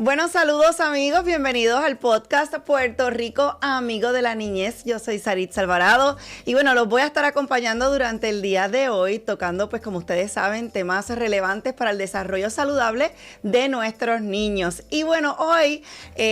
Bueno, saludos amigos, bienvenidos al podcast Puerto Rico Amigo de la Niñez. Yo soy Saritza Alvarado y bueno, los voy a estar acompañando durante el día de hoy, tocando pues como ustedes saben, temas relevantes para el desarrollo saludable de nuestros niños. Y bueno, hoy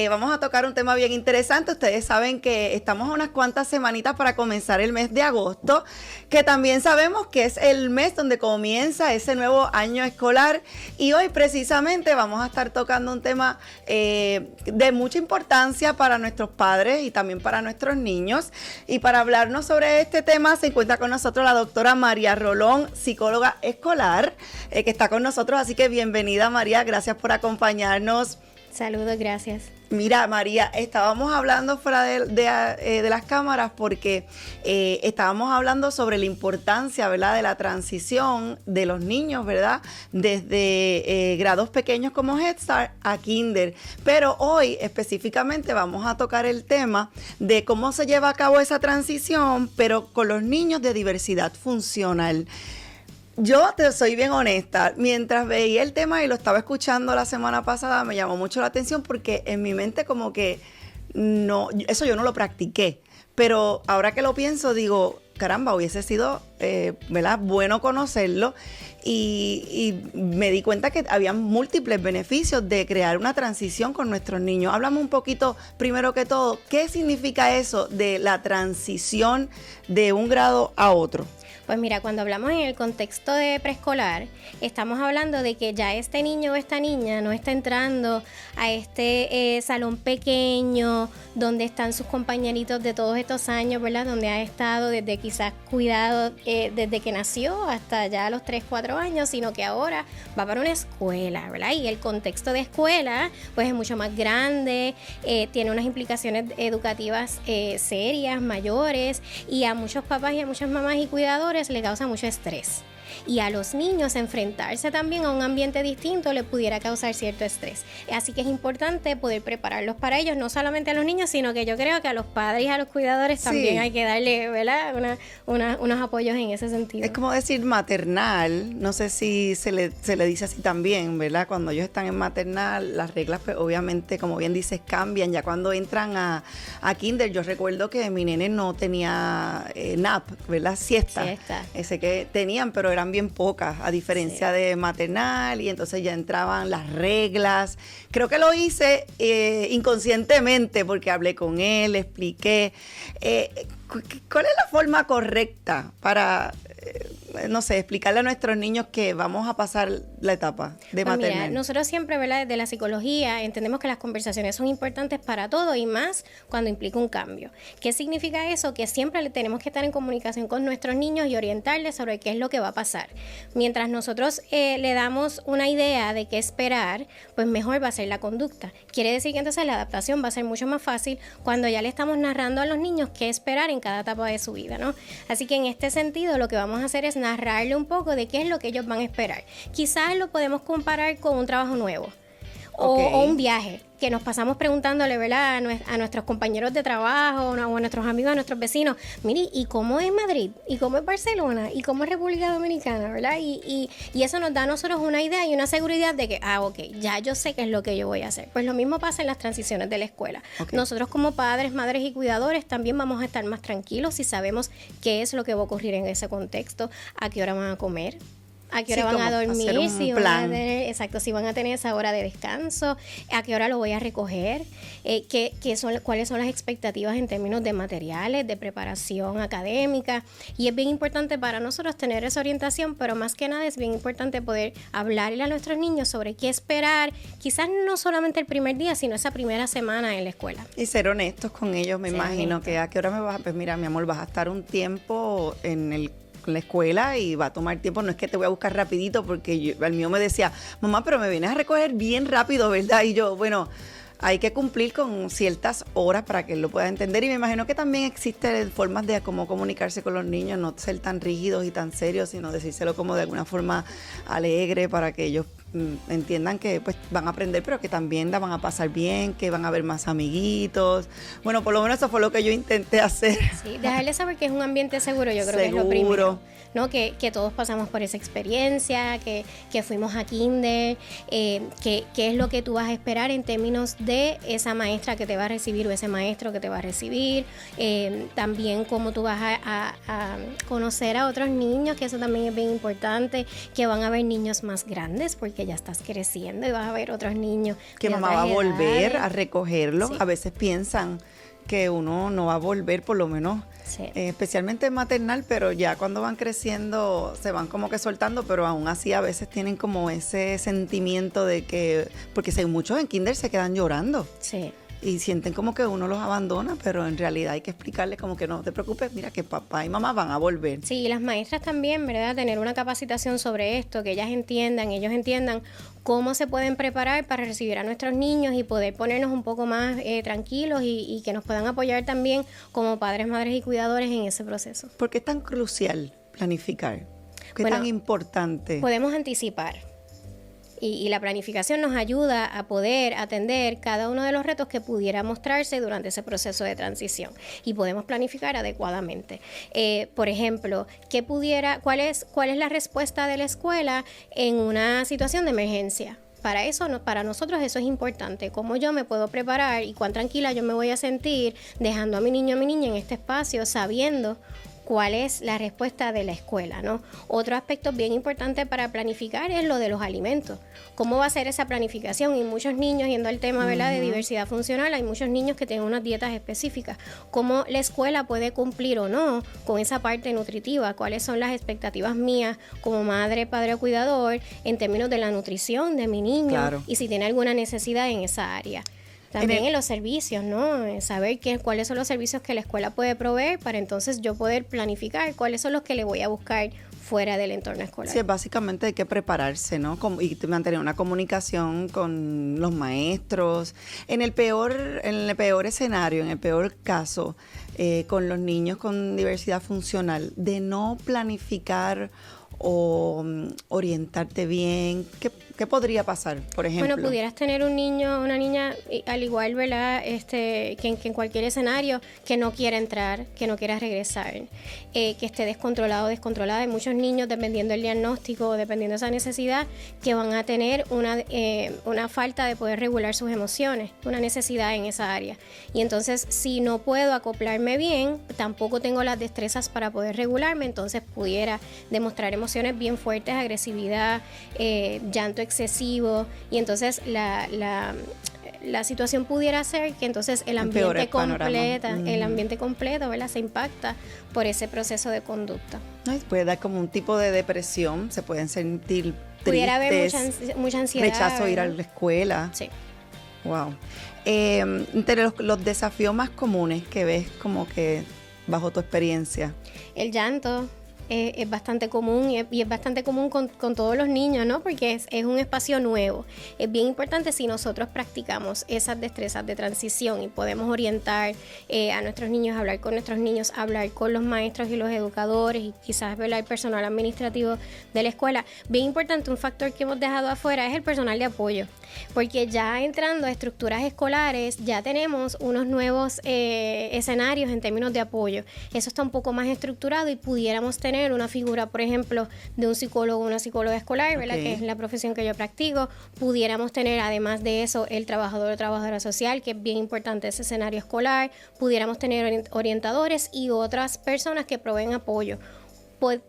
vamos a tocar un tema bien interesante. Ustedes saben que estamos a unas cuantas semanitas para comenzar el mes de agosto, que también sabemos que es el mes donde comienza ese nuevo año escolar, y hoy precisamente vamos a estar tocando un tema de mucha importancia para nuestros padres y también para nuestros niños. Y para hablarnos sobre este tema se encuentra con nosotros la doctora María Rolón, psicóloga escolar, que está con nosotros. Así que bienvenida, María, gracias por acompañarnos. Saludos, gracias. Mira, María, estábamos hablando fuera de las cámaras porque estábamos hablando sobre la importancia, ¿verdad?, de la transición de los niños, ¿verdad?, desde grados pequeños como Head Start a Kinder. Pero hoy específicamente vamos a tocar el tema de cómo se lleva a cabo esa transición, pero con los niños de diversidad funcional. Yo te soy bien honesta, mientras veía el tema y lo estaba escuchando la semana pasada, me llamó mucho la atención porque en mi mente como que no, eso yo no lo practiqué, pero ahora que lo pienso digo, caramba, hubiese sido ¿verdad?, bueno conocerlo, y me di cuenta que había múltiples beneficios de crear una transición con nuestros niños. Háblame un poquito, primero que todo, ¿qué significa eso de la transición de un grado a otro? Pues mira, cuando hablamos en el contexto de preescolar, estamos hablando de que ya este niño o esta niña no está entrando a este salón pequeño donde están sus compañeritos de todos estos años, ¿verdad? Donde ha estado desde quizás cuidado desde que nació hasta ya los 3, 4 años, sino que ahora va para una escuela, ¿verdad? Y el contexto de escuela pues es mucho más grande, tiene unas implicaciones educativas serias, mayores, y a muchos papás y a muchas mamás y cuidadores le causa mucho estrés. Y a los niños enfrentarse también a un ambiente distinto le pudiera causar cierto estrés. Así que es importante poder prepararlos para ellos, no solamente a los niños, sino que yo creo que a los padres y a los cuidadores también hay que darle, ¿verdad?, unos apoyos en ese sentido. Es como decir maternal, no sé si se le dice así también, ¿verdad? Cuando ellos están en maternal, las reglas pues obviamente, como bien dices, cambian. Ya cuando entran a kinder, yo recuerdo que mi nene no tenía nap, ¿verdad? Siesta. Ese que tenían, pero eran bien pocas, a diferencia de maternal, y entonces ya entraban las reglas. Creo que lo hice inconscientemente porque hablé con él, le expliqué. ¿Cuál es la forma correcta para, no sé, explicarle a nuestros niños que vamos a pasar la etapa de maternal? Mira, nosotros siempre, ¿verdad?, desde la psicología entendemos que las conversaciones son importantes para todo, y más cuando implica un cambio. ¿Qué significa eso? Que siempre tenemos que estar en comunicación con nuestros niños y orientarles sobre qué es lo que va a pasar. Mientras nosotros le damos una idea de qué esperar, pues mejor va a ser la conducta. Quiere decir que entonces la adaptación va a ser mucho más fácil cuando ya le estamos narrando a los niños qué esperar en cada etapa de su vida, ¿no? Así que en este sentido lo que vamos a hacer es narrarle un poco de qué es lo que ellos van a esperar. Quizás lo podemos comparar con un trabajo nuevo o un viaje que nos pasamos preguntándole, ¿verdad?, a nuestros compañeros de trabajo o a nuestros amigos, a nuestros vecinos, mire, ¿y cómo es Madrid? ¿Y cómo es Barcelona? ¿Y cómo es República Dominicana? ¿Verdad? Y eso nos da a nosotros una idea y una seguridad de que, ya yo sé qué es lo que yo voy a hacer. Pues lo mismo pasa en las transiciones de la escuela. Nosotros como padres, madres y cuidadores también vamos a estar más tranquilos si sabemos qué es lo que va a ocurrir en ese contexto, a qué hora van a comer, a qué hora van a dormir, si van a tener esa hora de descanso, a qué hora lo voy a recoger, cuáles son las expectativas en términos de materiales, de preparación académica. Y es bien importante para nosotros tener esa orientación, pero más que nada es bien importante poder hablarle a nuestros niños sobre qué esperar, quizás no solamente el primer día, sino esa primera semana en la escuela. Y ser honestos con ellos, me imagino, que a qué hora me vas a... Pues mira, mi amor, vas a estar un tiempo en la escuela y va a tomar tiempo, no es que te voy a buscar rapidito, porque el mío me decía, mamá, pero me vienes a recoger bien rápido, ¿verdad? Y yo, bueno, hay que cumplir con ciertas horas para que él lo pueda entender, y me imagino que también existen formas de cómo comunicarse con los niños, no ser tan rígidos y tan serios, sino decírselo como de alguna forma alegre para que ellos entiendan que pues van a aprender, pero que también la van a pasar bien, que van a ver más amiguitos. Bueno, por lo menos eso fue lo que yo intenté hacer. Sí, dejarles saber que es un ambiente seguro, yo creo que es lo primero, ¿no? Que todos pasamos por esa experiencia, que fuimos a kinder, qué es lo que tú vas a esperar en términos de esa maestra que te va a recibir o ese maestro que te va a recibir, también cómo tú vas a conocer a otros niños, que eso también es bien importante, que van a haber niños más grandes porque ya estás creciendo y vas a ver otros niños que de mamá otras va a volver edades a recogerlo. Sí. A veces piensan que uno no va a volver, por lo menos, Sí. especialmente maternal, pero ya cuando van creciendo se van como que soltando, pero aún así a veces tienen como ese sentimiento de que, porque si hay muchos en kinder se quedan llorando. Sí. Y sienten como que uno los abandona, pero en realidad hay que explicarles como que no te preocupes, mira que papá y mamá van a volver. Sí, y las maestras también, ¿verdad? Tener una capacitación sobre esto, que ellos entiendan cómo se pueden preparar para recibir a nuestros niños y poder ponernos un poco más tranquilos y que nos puedan apoyar también como padres, madres y cuidadores en ese proceso. ¿Por qué es tan crucial planificar? ¿Qué es Bueno, tan importante? Podemos anticipar. Y la planificación nos ayuda a poder atender cada uno de los retos que pudiera mostrarse durante ese proceso de transición y podemos planificar adecuadamente. Por ejemplo, ¿cuál es la respuesta de la escuela en una situación de emergencia? Para eso, para nosotros eso es importante, cómo yo me puedo preparar y cuán tranquila yo me voy a sentir dejando a mi niño o mi niña en este espacio sabiendo cuál es la respuesta de la escuela, ¿no? Otro aspecto bien importante para planificar es lo de los alimentos. ¿Cómo va a ser esa planificación? Y muchos niños, yendo al tema, ¿verdad?, de diversidad funcional, hay muchos niños que tienen unas dietas específicas. ¿Cómo la escuela puede cumplir o no con esa parte nutritiva? ¿Cuáles son las expectativas mías como madre, padre o cuidador en términos de la nutrición de mi niño? Claro. Y si tiene alguna necesidad en esa área. También en los servicios, ¿no? Saber cuáles son los servicios que la escuela puede proveer para entonces yo poder planificar cuáles son los que le voy a buscar fuera del entorno escolar. Sí, básicamente hay que prepararse, ¿no? Y mantener una comunicación con los maestros. En el peor escenario, en el peor caso, con los niños con diversidad funcional, de no planificar o orientarte bien, ¿qué podría pasar, por ejemplo? Bueno, pudieras tener un niño, una niña, al igual, ¿verdad?, que en cualquier escenario, que no quiera entrar, que no quiera regresar, que esté descontrolado o descontrolada. Hay muchos niños, dependiendo del diagnóstico, dependiendo de esa necesidad, que van a tener una falta de poder regular sus emociones, una necesidad en esa área. Y entonces, si no puedo acoplarme bien, tampoco tengo las destrezas para poder regularme, entonces pudiera demostrar emociones bien fuertes, agresividad, llanto excesivo, y entonces la situación pudiera ser que entonces el ambiente completo, ¿verdad?, se impacta por ese proceso de conducta. Puede dar como un tipo de depresión, se pueden sentir tristes, pudiera haber mucha ansiedad, rechazo a ir a la escuela. Sí. Wow. Entre los desafíos más comunes que ves como que bajo tu experiencia. El llanto es bastante común y es bastante común con todos los niños, ¿no? Porque es un espacio nuevo. Es bien importante si nosotros practicamos esas destrezas de transición y podemos orientar a nuestros niños, hablar con nuestros niños, hablar con los maestros y los educadores y quizás, ¿verdad?, el personal administrativo de la escuela. Bien importante, un factor que hemos dejado afuera es el personal de apoyo, porque ya entrando a estructuras escolares ya tenemos unos nuevos escenarios en términos de apoyo. Eso está un poco más estructurado y pudiéramos tener una figura, por ejemplo, de un psicólogo o una psicóloga escolar, ¿verdad?, que es la profesión que yo practico. Pudiéramos tener, además de eso, el trabajador o trabajadora social, que es bien importante ese escenario escolar. Pudiéramos tener orientadores y otras personas que proveen apoyo.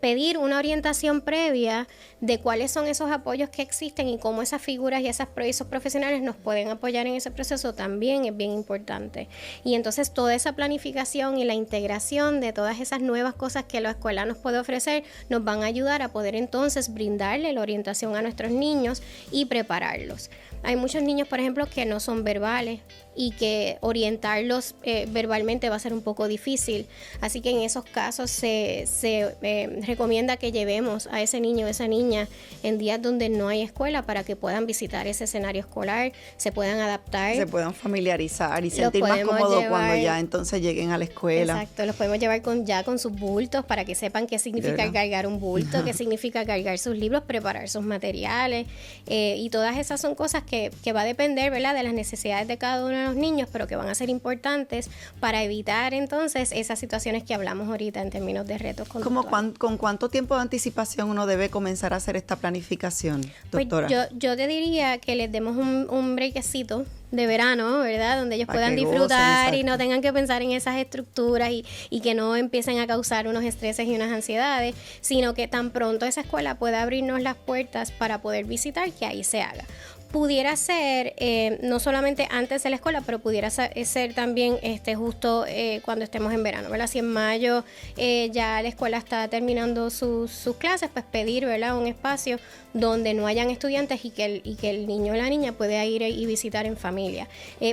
Pedir una orientación previa de cuáles son esos apoyos que existen y cómo esas figuras y esos profesionales nos pueden apoyar en ese proceso también es bien importante. Y entonces toda esa planificación y la integración de todas esas nuevas cosas que la escuela nos puede ofrecer nos van a ayudar a poder entonces brindarle la orientación a nuestros niños y prepararlos. Hay muchos niños, por ejemplo, que no son verbales y que orientarlos verbalmente va a ser un poco difícil. Así que en esos casos se recomienda que llevemos a ese niño o esa niña en días donde no hay escuela para que puedan visitar ese escenario escolar, se puedan adaptar. Se puedan familiarizar y sentir más cómodos cuando ya entonces lleguen a la escuela. Exacto, los podemos llevar con sus bultos para que sepan qué significa cargar un bulto, qué significa cargar sus libros, preparar sus materiales, y todas esas son cosas que va a depender, ¿verdad?, de las necesidades de cada uno de los niños, pero que van a ser importantes para evitar entonces esas situaciones que hablamos ahorita en términos de retos conductuales. ¿Con cuánto tiempo de anticipación uno debe comenzar a hacer esta planificación, doctora? Pues yo te diría que les demos un breakcito de verano, ¿verdad? Donde ellos puedan disfrutar y no tengan que pensar en esas estructuras y que no empiecen a causar unos estreses y unas ansiedades, sino que tan pronto esa escuela pueda abrirnos las puertas para poder visitar, que ahí se haga. Pudiera ser no solamente antes de la escuela, pero pudiera ser también justo cuando estemos en verano, ¿verdad? Si en mayo ya la escuela está terminando sus clases, pues pedir, ¿verdad?, un espacio donde no hayan estudiantes y que el niño o la niña pueda ir y visitar en familia.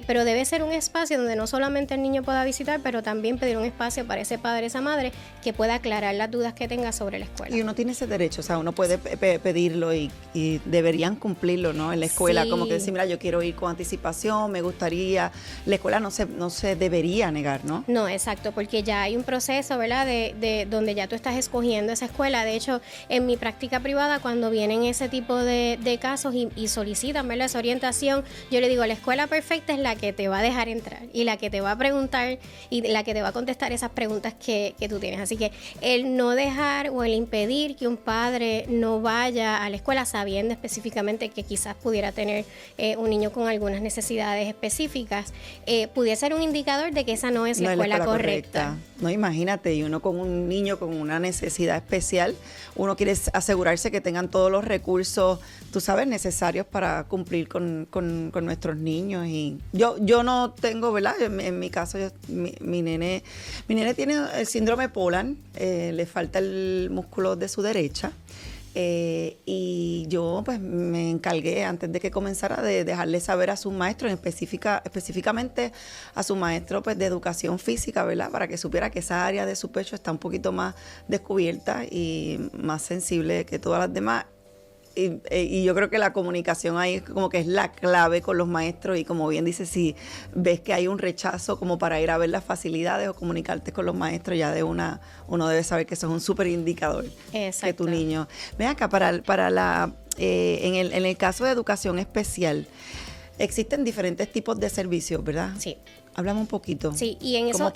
Pero debe ser un espacio donde no solamente el niño pueda visitar, pero también pedir un espacio para ese padre, esa madre, que pueda aclarar las dudas que tenga sobre la escuela. Y uno tiene ese derecho, o sea, uno puede pedirlo y deberían cumplirlo, ¿no? En la escuela. Sí. Como que decir, mira, yo quiero ir con anticipación, me gustaría. La escuela no se debería negar, ¿no? No, exacto, porque ya hay un proceso, ¿verdad?, de donde ya tú estás escogiendo esa escuela. De hecho, en mi práctica privada, cuando vienen ese tipo de casos y solicitan, ¿verdad?, esa orientación, yo le digo, la escuela perfecta es la que te va a dejar entrar y la que te va a preguntar y la que te va a contestar esas preguntas que tú tienes. Así que el no dejar o el impedir que un padre no vaya a la escuela sabiendo específicamente que quizás pudiera tener un niño con algunas necesidades específicas, pudiera ser un indicador de que esa no es la escuela correcta. No, imagínate, y uno con un niño con una necesidad especial, uno quiere asegurarse que tengan todos los recursos, tú sabes, necesarios para cumplir con nuestros niños. Y yo no tengo, ¿verdad? En mi caso, mi nene tiene el síndrome Poland, le falta el músculo de su derecha. Y yo pues me encargué antes de que comenzara de dejarle saber a sus maestros, específicamente a su maestro pues de educación física, ¿verdad?, para que supiera que esa área de su pecho está un poquito más descubierta y más sensible que todas las demás. Y yo creo que la comunicación ahí como que es la clave con los maestros, y como bien dice, si ves que hay un rechazo como para ir a ver las facilidades o comunicarte con los maestros, ya uno debe saber que eso es un súper indicador. Exacto. Que tu niño. Ven acá, en el caso de educación especial, existen diferentes tipos de servicios, ¿verdad? Sí. Háblame un poquito. Sí, y eso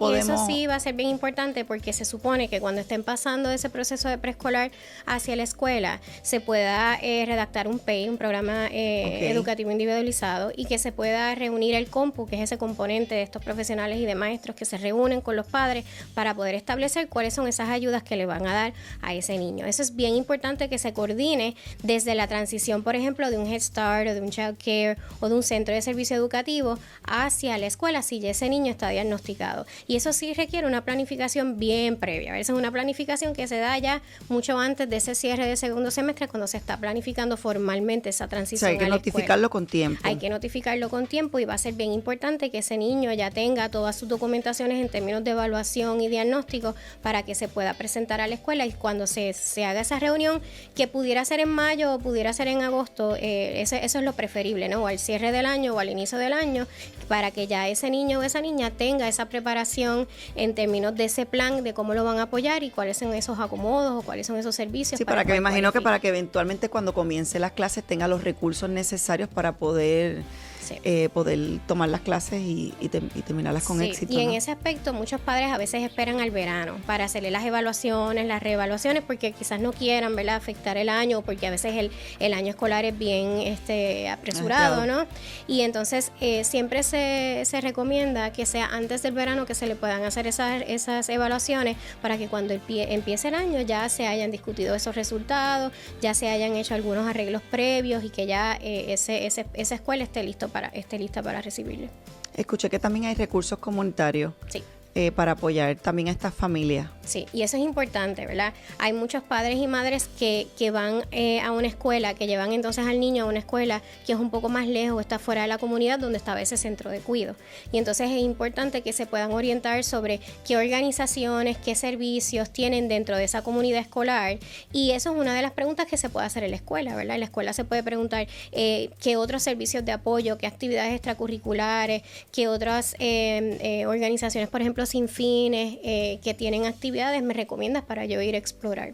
sí va a ser bien importante, porque se supone que cuando estén pasando ese proceso de preescolar hacia la escuela, se pueda redactar un PEI, un programa educativo individualizado, y que se pueda reunir el COMPU, que es ese componente de estos profesionales y de maestros que se reúnen con los padres para poder establecer cuáles son esas ayudas que le van a dar a ese niño. Eso es bien importante, que se coordine desde la transición, por ejemplo, de un Head Start o de un Child Care o de un centro de servicio educativo hacia la escuela, si ese niño está diagnosticado. Y eso sí requiere una planificación bien previa. A veces es una planificación que se da ya mucho antes de ese cierre de segundo semestre, cuando se está planificando formalmente esa transición. O sea, hay que notificarlo con tiempo. Hay que notificarlo con tiempo, y va a ser bien importante que ese niño ya tenga todas sus documentaciones en términos de evaluación y diagnóstico para que se pueda presentar a la escuela. Y cuando se haga esa reunión, que pudiera ser en mayo o pudiera ser en agosto, eso es lo preferible, ¿no? O al cierre del año o al inicio del año, para que ya ese niño o esa niña tenga esa preparación en términos de ese plan, de cómo lo van a apoyar y cuáles son esos acomodos o cuáles son esos servicios. Sí, para que me imagino que para que eventualmente cuando comience las clases tenga los recursos necesarios para poder tomar las clases y terminarlas con éxito. Y en ¿no? ese aspecto, muchos padres a veces esperan al verano para hacerle las evaluaciones, las reevaluaciones, porque quizás no quieran, ¿verdad?, afectar el año, porque a veces el año escolar es bien apresurado, ¿no? Y entonces siempre se recomienda que sea antes del verano que se le puedan hacer esas evaluaciones, para que cuando empiece el año ya se hayan discutido esos resultados, ya se hayan hecho algunos arreglos previos, y que ya esa escuela esté lista para recibirlo. Escuché que también hay recursos comunitarios. Sí. para apoyar también a estas familias. Sí, y eso es importante, ¿verdad? Hay muchos padres y madres que van a una escuela, que llevan entonces al niño a una escuela que es un poco más lejos, está fuera de la comunidad donde estaba ese centro de cuidado. Y entonces es importante que se puedan orientar sobre qué organizaciones, qué servicios tienen dentro de esa comunidad escolar. Y eso es una de las preguntas que se puede hacer en la escuela, ¿verdad? En la escuela se puede preguntar qué otros servicios de apoyo, qué actividades extracurriculares, qué otras organizaciones, por ejemplo, sin fines, que tienen actividades, me recomiendas para yo ir a explorar.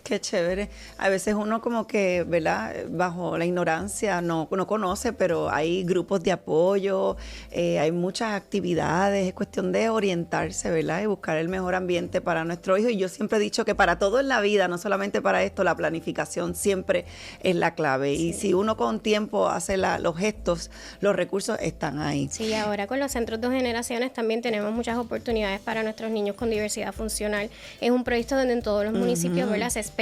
Qué chévere. A veces uno como que, ¿verdad? Bajo la ignorancia no conoce, pero hay grupos de apoyo, hay muchas actividades, es cuestión de orientarse, ¿verdad? Y buscar el mejor ambiente para nuestro hijo. Y yo siempre he dicho que para todo en la vida, no solamente para esto, la planificación siempre es la clave. Sí. Y si uno con tiempo hace los gestos, los recursos están ahí. Sí, ahora con los centros 2 generaciones también tenemos muchas oportunidades para nuestros niños con diversidad funcional. Es un proyecto donde en todos los municipios, ¿verdad? Se espera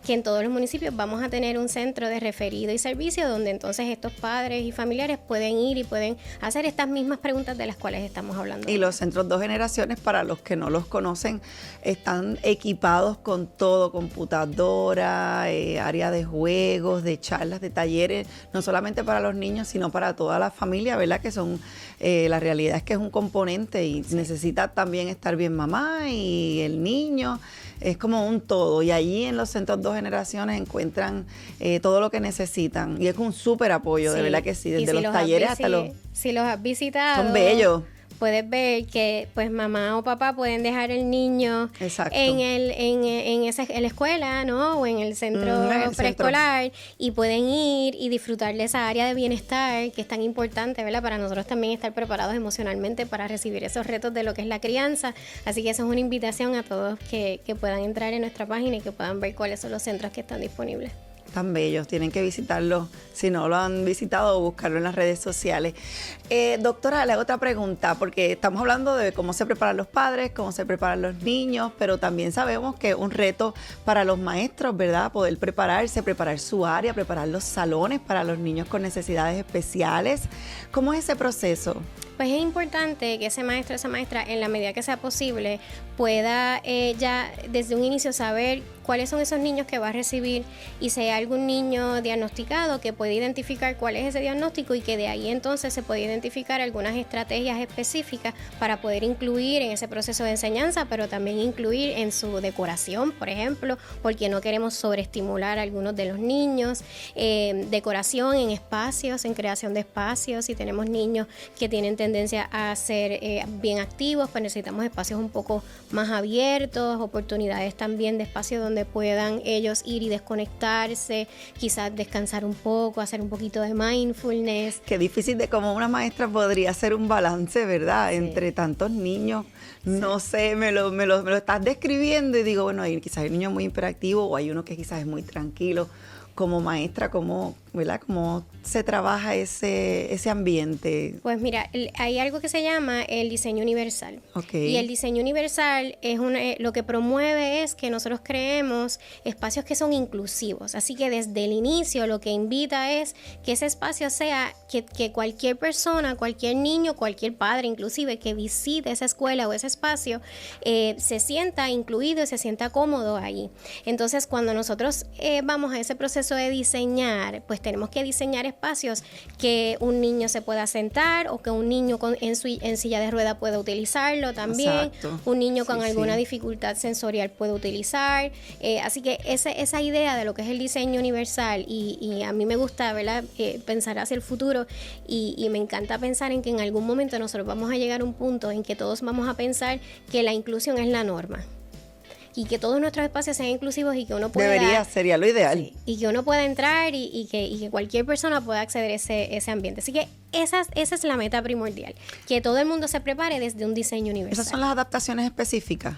que en todos los municipios vamos a tener un centro de referido y servicio donde entonces estos padres y familiares pueden ir y pueden hacer estas mismas preguntas de las cuales estamos hablando. Y los centros 2 generaciones, para los que no los conocen, están equipados con todo, computadora, área de juegos, de charlas, de talleres, no solamente para los niños, sino para toda la familia, ¿verdad? Que son, la realidad es que es un componente y necesita también estar bien mamá y el niño. Es como un todo, y allí en los centros 2 generaciones encuentran todo lo que necesitan, y es un súper apoyo, de verdad que sí, desde los talleres hasta los... Si los has visitado... Son bellos. Puedes ver que pues mamá o papá pueden dejar el niño en la escuela, ¿no? O en el centro preescolar, y pueden ir y disfrutar de esa área de bienestar que es tan importante, ¿verdad? Para nosotros también estar preparados emocionalmente para recibir esos retos de lo que es la crianza. Así que eso es una invitación a todos que puedan entrar en nuestra página y que puedan ver cuáles son los centros que están disponibles. Tan bellos, tienen que visitarlo, si no lo han visitado, o buscarlo en las redes sociales. Doctora, le hago otra pregunta, porque estamos hablando de cómo se preparan los padres, cómo se preparan los niños, pero también sabemos que es un reto para los maestros, ¿verdad? Poder prepararse, preparar su área, preparar los salones para los niños con necesidades especiales. ¿Cómo es ese proceso? Pues es importante que ese maestro o esa maestra, en la medida que sea posible, pueda ya desde un inicio saber cuáles son esos niños que va a recibir, y si hay algún niño diagnosticado, que puede identificar cuál es ese diagnóstico, y que de ahí entonces se puede identificar algunas estrategias específicas para poder incluir en ese proceso de enseñanza, pero también incluir en su decoración, por ejemplo, porque no queremos sobreestimular a algunos de los niños. Decoración en espacios, en creación de espacios. Si tenemos niños que tienen tendencia a ser bien activos, pues necesitamos espacios un poco más abiertos, oportunidades también de espacios donde puedan ellos ir y desconectarse, quizás descansar un poco, hacer un poquito de mindfulness. Qué difícil de cómo una maestra podría hacer un balance, ¿verdad? Sí. Entre tantos niños. Sí. No sé, me lo estás describiendo y digo, bueno, quizás hay un niño muy hiperactivo o hay uno que quizás es muy tranquilo. Como maestra, ¿verdad? ¿Cómo se trabaja ese ambiente? Pues mira, hay algo que se llama el diseño universal. Okay. Y el diseño universal es lo que promueve es que nosotros creemos espacios que son inclusivos. Así que desde el inicio lo que invita es que ese espacio sea que cualquier persona, cualquier niño, cualquier padre inclusive que visite esa escuela o ese espacio se sienta incluido y se sienta cómodo ahí. Entonces, cuando nosotros vamos a ese proceso de diseñar, pues tenemos que diseñar espacios que un niño se pueda sentar, o que un niño en silla de rueda pueda utilizarlo también. Exacto. Un niño con alguna dificultad sensorial puede utilizar. Así que esa idea de lo que es el diseño universal, y a mí me gusta, ¿verdad? Pensar hacia el futuro, y me encanta pensar en que en algún momento nosotros vamos a llegar a un punto en que todos vamos a pensar que la inclusión es la norma, y que todos nuestros espacios sean inclusivos, y que uno pueda... Sería lo ideal. Sí, y que uno pueda entrar y que cualquier persona pueda acceder a ese ambiente. Así que esa es la meta primordial, que todo el mundo se prepare desde un diseño universal. ¿Esas son las adaptaciones específicas?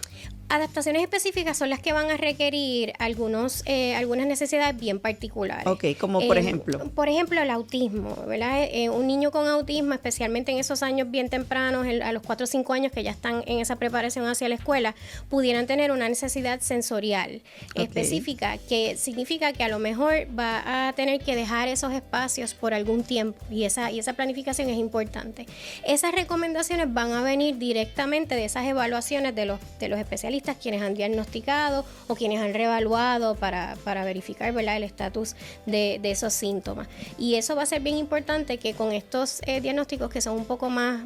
Adaptaciones específicas son las que van a requerir algunas necesidades bien particulares. Ok, como por ejemplo. Por ejemplo, el autismo, ¿verdad? Un niño con autismo, especialmente en esos años bien tempranos, a los 4 o 5 años que ya están en esa preparación hacia la escuela, pudieran tener una necesidad sensorial específica, que significa que a lo mejor va a tener que dejar esos espacios por algún tiempo, y esa planificación es importante. Esas recomendaciones van a venir directamente de esas evaluaciones de los especialistas, quienes han diagnosticado o quienes han reevaluado para verificar, ¿verdad?, el estatus de esos síntomas. Y eso va a ser bien importante, que con estos diagnósticos que son un poco más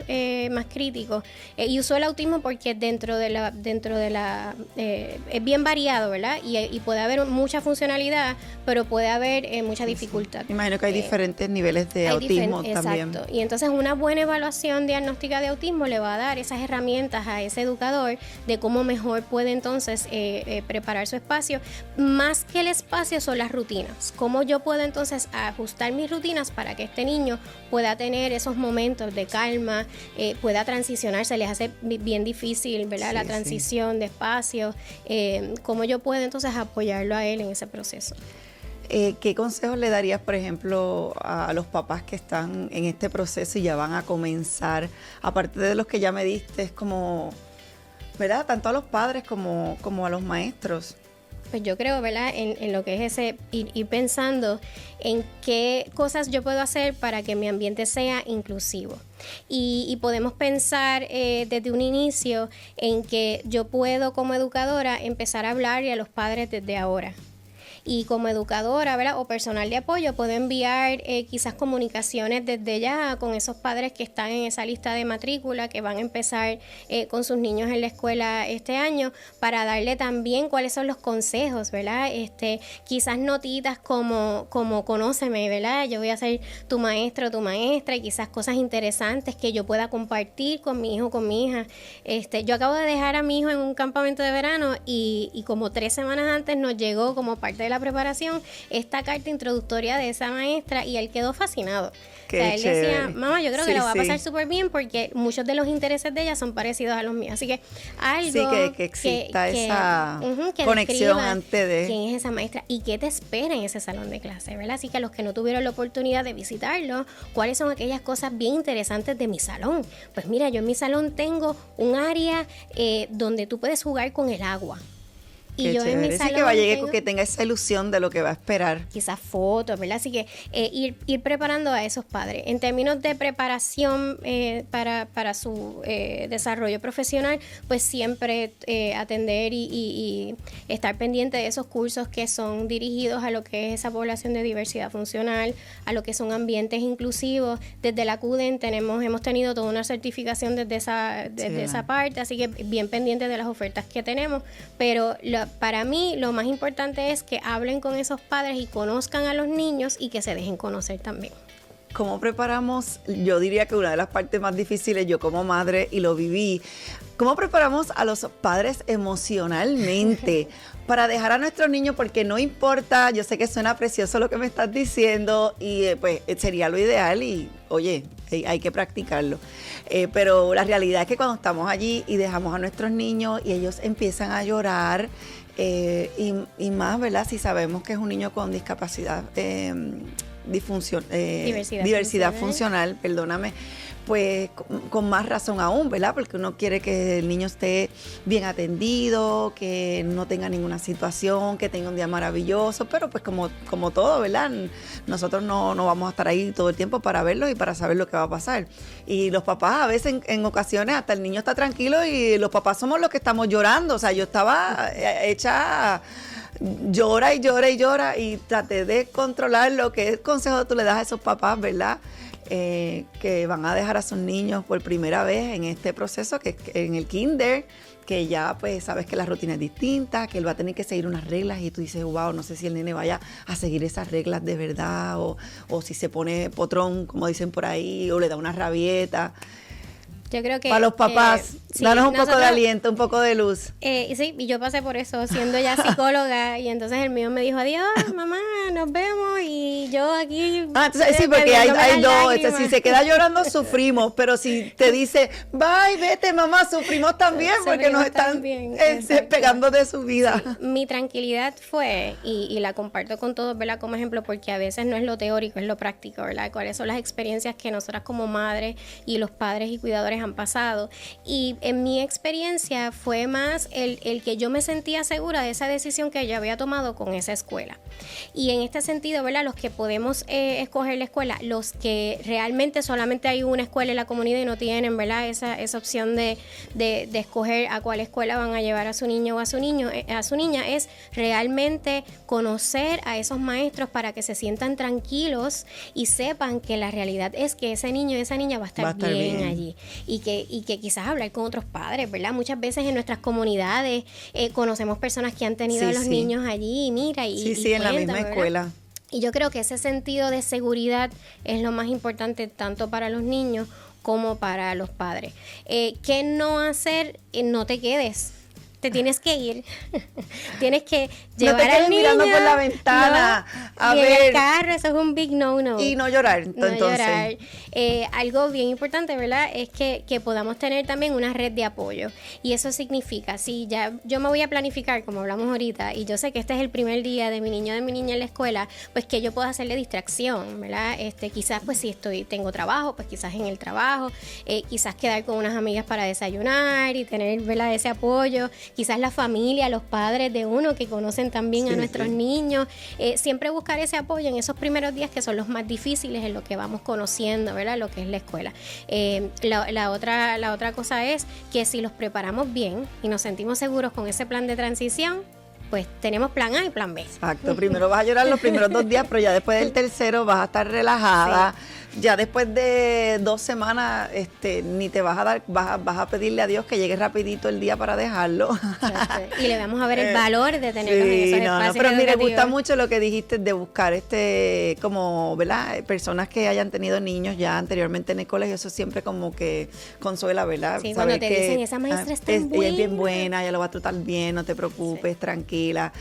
críticos, y uso el autismo porque dentro de la es bien variado, ¿verdad? Y puede haber mucha funcionalidad, pero puede haber mucha dificultad. Imagino que hay diferentes niveles de autismo también. Exacto. Y entonces una buena evaluación diagnóstica de autismo le va a dar esas herramientas a ese educador de cómo mejor puede entonces preparar su espacio. Más que el espacio son las rutinas. Cómo yo puedo entonces ajustar mis rutinas para que este niño pueda tener esos momentos de calma, pueda transicionar. Se les hace bien difícil, ¿verdad? La transición de espacio. Cómo yo puedo entonces apoyarlo a él en ese proceso. ¿Qué consejos le darías, por ejemplo, a los papás que están en este proceso y ya van a comenzar, aparte de los que ya me diste, es como, ¿verdad?, tanto a los padres como a los maestros? Pues yo creo, ¿verdad?, en lo que es ese ir pensando en qué cosas yo puedo hacer para que mi ambiente sea inclusivo. Y podemos pensar desde un inicio en que yo puedo, como educadora, empezar a hablarle a los padres desde ahora. Y como educadora, ¿verdad?, o personal de apoyo, puedo enviar quizás comunicaciones desde ya con esos padres que están en esa lista de matrícula, que van a empezar con sus niños en la escuela este año, para darle también cuáles son los consejos, ¿verdad? Quizás notitas como conóceme, ¿verdad? Yo voy a ser tu maestro o tu maestra, y quizás cosas interesantes que yo pueda compartir con mi hijo o con mi hija. Yo acabo de dejar a mi hijo en un campamento de verano y como 3 semanas antes nos llegó, como parte de la preparación, esta carta introductoria de esa maestra, y él quedó fascinado. Él decía, mamá, yo creo que lo va a pasar súper bien, porque muchos de los intereses de ella son parecidos a los míos. Así que algo que exista esa conexión antes de... ¿Quién es esa maestra? ¿Y qué te espera en ese salón de clase? ¿Verdad? Así que a los que no tuvieron la oportunidad de visitarlo, ¿cuáles son aquellas cosas bien interesantes de mi salón? Pues mira, yo en mi salón tengo un área donde tú puedes jugar con el agua. Y yo en mi salón que vaya que tenga esa ilusión de lo que va a esperar. Quizás fotos, ¿verdad? Así que ir preparando a esos padres. En términos de preparación para su desarrollo profesional, pues siempre atender y estar pendiente de esos cursos que son dirigidos a lo que es esa población de diversidad funcional, a lo que son ambientes inclusivos. Desde la CUDEN hemos tenido toda una certificación desde esa parte, así que bien pendiente de las ofertas que tenemos, pero para mí lo más importante es que hablen con esos padres y conozcan a los niños, y que se dejen conocer también. ¿Cómo preparamos? Yo diría que una de las partes más difíciles, yo como madre, y lo viví, ¿cómo preparamos a los padres emocionalmente para dejar a nuestros niños? Porque no importa, yo sé que suena precioso lo que me estás diciendo, y pues sería lo ideal, y oye, hay que practicarlo. Pero la realidad es que cuando estamos allí y dejamos a nuestros niños y ellos empiezan a llorar, y más, ¿verdad?, si sabemos que es un niño con discapacidad, diversidad funcional, perdóname, pues con más razón aún, ¿verdad? Porque uno quiere que el niño esté bien atendido, que no tenga ninguna situación, que tenga un día maravilloso, pero pues como todo, ¿verdad? Nosotros no vamos a estar ahí todo el tiempo para verlo y para saber lo que va a pasar. Y los papás a veces en ocasiones hasta el niño está tranquilo y los papás somos los que estamos llorando. O sea, yo estaba hecha... llora y traté de controlar lo que es consejo tú le das a esos papás, ¿verdad? Que van a dejar a sus niños por primera vez en este proceso, que en el kinder, que ya pues sabes que la rutina es distinta, que él va a tener que seguir unas reglas, y tú dices, wow, no sé si el nene vaya a seguir esas reglas de verdad, o si se pone potrón, como dicen por ahí, o le da una rabieta. Yo creo que... Para los papás, sí, danos un poco de aliento, un poco de luz. Sí, y yo pasé por eso, siendo ya psicóloga, y entonces el mío me dijo, adiós, mamá, nos vemos, y yo aquí... Entonces, sí, porque hay dos, si se queda llorando, sufrimos, pero si te dice, bye, vete, mamá, sufrimos también, porque nos están pegando de su vida. Sí, mi tranquilidad fue, y la comparto con todos, ¿verdad?, como ejemplo, porque a veces no es lo teórico, es lo práctico, ¿verdad?, cuáles son las experiencias que nosotras como madres y los padres y cuidadores han pasado. Y en mi experiencia fue más el que yo me sentía segura de esa decisión que yo había tomado con esa escuela. Y en este sentido, ¿verdad?, los que podemos escoger la escuela, los que realmente solamente hay una escuela en la comunidad y no tienen, ¿verdad?, esa opción de escoger a cuál escuela van a llevar a su niño o a su niña, es realmente conocer a esos maestros para que se sientan tranquilos y sepan que la realidad es que ese niño y esa niña va a estar bien allí. Y que quizás hablar con otros padres, ¿verdad? Muchas veces en nuestras comunidades conocemos personas que han tenido a los niños allí y mira, y en la misma escuela. Y yo creo que ese sentido de seguridad es lo más importante tanto para los niños como para los padres. ¿Qué no hacer? No te quedes. Te tienes que ir, tienes que llevar al niño, mirando por la ventana, a ver, en el carro, eso es un big no. Y no llorar, entonces. Llorar. Algo bien importante, ¿verdad?, es que podamos tener también una red de apoyo. Y eso significa, si ya yo me voy a planificar, como hablamos ahorita, y yo sé que este es el primer día de mi niño o de mi niña en la escuela, pues que yo puedo hacerle distracción, ¿verdad? Quizás pues si tengo trabajo, pues quizás en el trabajo, quizás quedar con unas amigas para desayunar y tener, ¿verdad?, ese apoyo. Quizás la familia, los padres de uno que conocen también a nuestros niños, siempre buscar ese apoyo en esos primeros días que son los más difíciles en lo que vamos conociendo, ¿verdad?, lo que es la escuela. La otra cosa es que si los preparamos bien y nos sentimos seguros con ese plan de transición, pues tenemos plan A y plan B. Exacto, primero vas a llorar los primeros 2 días, pero ya después del tercero vas a estar relajada. Sí. Ya después de 2 semanas ni te vas a dar, vas a pedirle a Dios que llegue rapidito el día para dejarlo. Exacto. Y le vamos a ver el valor de tenerlos en esos espacios pero me educativos. gusta mucho lo que dijiste de buscar como, ¿verdad?, personas que hayan tenido niños ya anteriormente en el colegio. Eso siempre como que consuela, ¿verdad? Sí, cuando te dicen, esa maestra es tan buena. Ella es bien buena, ella lo va a tratar bien, no te preocupes, tranquila.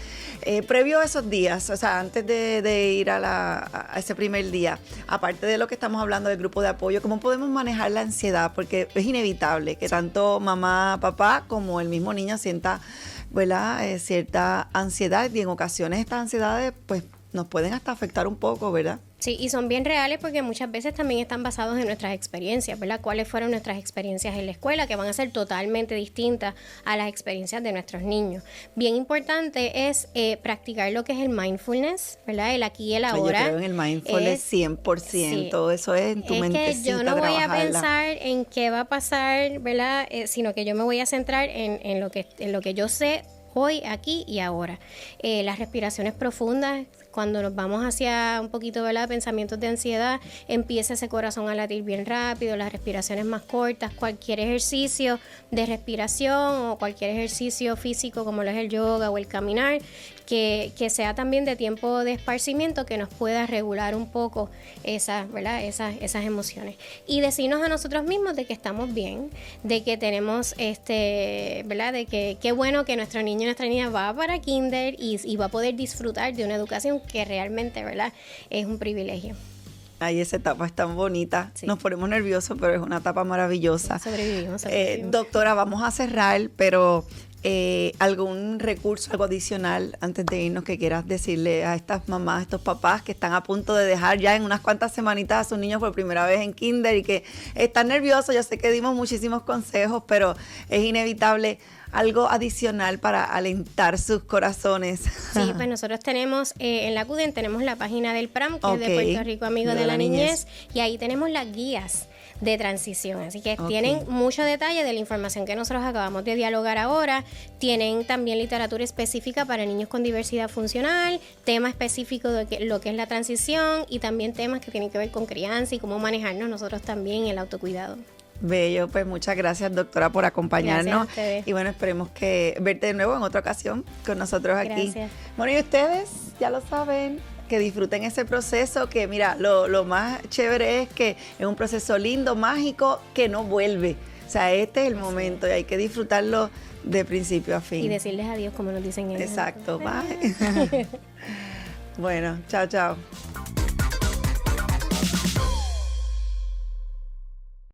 Previo a esos días, o sea, antes de ir a ese primer día, aparte de lo que estamos hablando del grupo de apoyo, ¿cómo podemos manejar la ansiedad? Porque es inevitable que tanto mamá, papá, como el mismo niño sienta, ¿verdad?, cierta ansiedad, y en ocasiones estas ansiedades pues nos pueden hasta afectar un poco, ¿verdad? Sí, y son bien reales porque muchas veces también están basados en nuestras experiencias, ¿verdad? ¿Cuáles fueron nuestras experiencias en la escuela? Que van a ser totalmente distintas a las experiencias de nuestros niños. Bien importante es practicar lo que es el mindfulness, ¿verdad? El aquí y el ahora. Yo creo en el mindfulness 100%, sí. Eso es en tu mentecita. Es que yo no voy a pensar en qué va a pasar, ¿verdad? Sino que yo me voy a centrar en lo que yo sé hoy, aquí y ahora. Las respiraciones profundas, cuando nos vamos hacia un poquito, ¿verdad?, pensamientos de ansiedad, empieza ese corazón a latir bien rápido, las respiraciones más cortas, cualquier ejercicio de respiración o cualquier ejercicio físico como lo es el yoga o el caminar, que sea también de tiempo de esparcimiento, que nos pueda regular un poco ¿verdad?, esas emociones. Y decirnos a nosotros mismos de que estamos bien, de que tenemos, ¿verdad?, de que qué bueno que nuestro niño y nuestra niña va para kinder y va a poder disfrutar de una educación que realmente, ¿verdad?, es un privilegio. Ay, esa etapa es tan bonita. Sí. Nos ponemos nerviosos, pero es una etapa maravillosa. Sobrevivimos. Doctora, vamos a cerrar, pero algún recurso, algo adicional antes de irnos que quieras decirle a estas mamás, a estos papás que están a punto de dejar ya en unas cuantas semanitas a sus niños por primera vez en kinder y que están nerviosos. Yo sé que dimos muchísimos consejos, pero es inevitable. Algo adicional para alentar sus corazones. Sí, pues nosotros tenemos en la CUDEN tenemos la página del PRAM, que es de Puerto Rico Amigos de la Niñez, y ahí tenemos las guías de transición, así que tienen mucho detalle de la información que nosotros acabamos de dialogar ahora. Tienen también literatura específica para niños con diversidad funcional, tema específico de lo que es la transición y también temas que tienen que ver con crianza y cómo manejarnos nosotros también en el autocuidado. Bello, pues muchas gracias, doctora, por acompañarnos. Gracias a ustedes. Y bueno, esperemos que verte de nuevo en otra ocasión con nosotros aquí. Gracias. Bueno, y ustedes ya lo saben, que disfruten ese proceso, que mira, lo más chévere es que es un proceso lindo, mágico, que no vuelve. O sea, este es el momento y hay que disfrutarlo de principio a fin. Y decirles adiós como nos dicen ellos. Exacto, bye. Bueno, chao, chao.